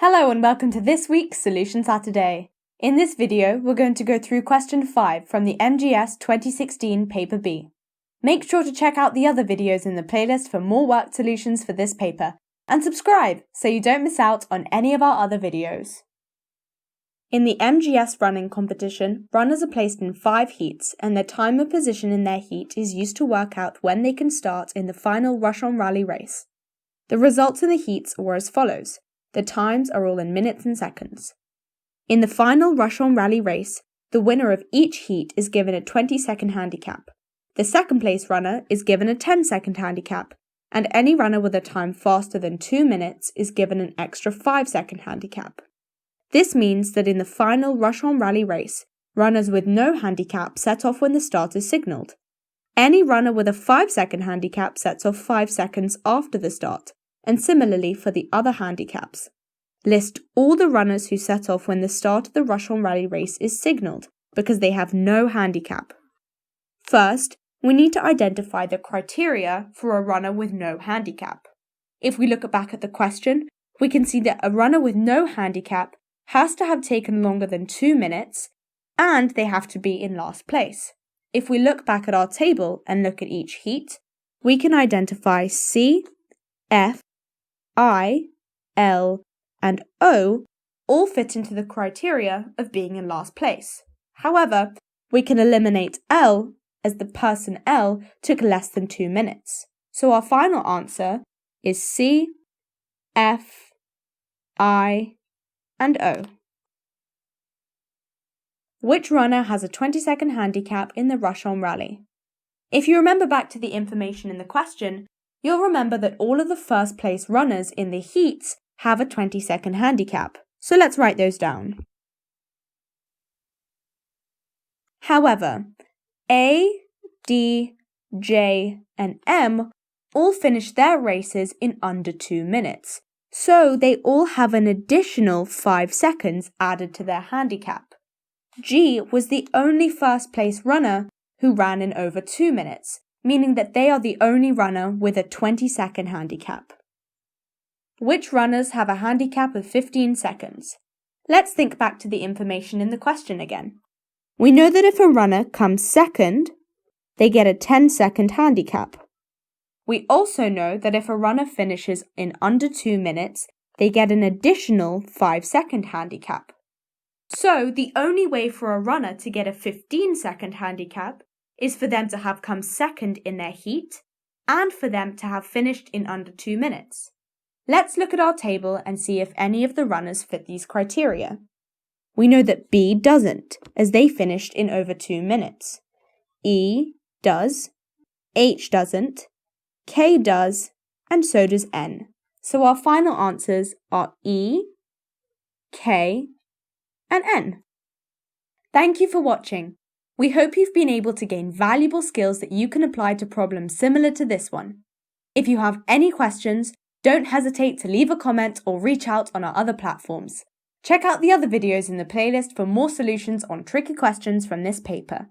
Hello and welcome to this week's Solution Saturday. In this video, we're going to go through question 5 from the MGS 2016 paper B. Make sure to check out the other videos in the playlist for more worked solutions for this paper, and subscribe so you don't miss out on any of our other videos. In the MGS running competition, runners are placed in 5 heats and their time of position in their heat is used to work out when they can start in the final rush-on rally race. The results in the heats were as follows. The times are all in minutes and seconds. In the final rush-on rally race, the winner of each heat is given a 20-second handicap. The second place runner is given a 10-second handicap, and any runner with a time faster than 2 minutes is given an extra 5-second handicap. This means that in the final rush-on rally race, runners with no handicap set off when the start is signalled. Any runner with a 5-second handicap sets off 5 seconds after the start, and similarly for the other handicaps. List all the runners who set off when the start of the rush-on rally race is signalled, because they have no handicap. First, we need to identify the criteria for a runner with no handicap. If we look back at the question, we can see that a runner with no handicap has to have taken longer than 2 minutes, and they have to be in last place. If we look back at our table and look at each heat, we can identify C, F, I, L, and O all fit into the criteria of being in last place. However, we can eliminate L as the person L took less than 2 minutes. So our final answer is C, F, I, and O. Which runner has a 20-second handicap in the rush-on rally? If you remember back to the information in the question, you'll remember that all of the first place runners in the heats have a 20-second handicap, so let's write those down. However, A, D, J, and M all finished their races in under 2 minutes, so they all have an additional 5 seconds added to their handicap. G was the only first place runner who ran in over 2 minutes, meaning that they are the only runner with a 20-second handicap. Which runners have a handicap of 15 seconds? Let's think back to the information in the question again. We know that if a runner comes second, they get a 10-second handicap. We also know that if a runner finishes in under 2 minutes, they get an additional 5-second handicap. So the only way for a runner to get a 15-second handicap is for them to have come second in their heat and for them to have finished in under 2 minutes. Let's look at our table and see if any of the runners fit these criteria. We know that B doesn't, as they finished in over 2 minutes. E does, H doesn't, K does, and so does N. So our final answers are E, K, and N. Thank you for watching. We hope you've been able to gain valuable skills that you can apply to problems similar to this one. If you have any questions, don't hesitate to leave a comment or reach out on our other platforms. Check out the other videos in the playlist for more solutions on tricky questions from this paper.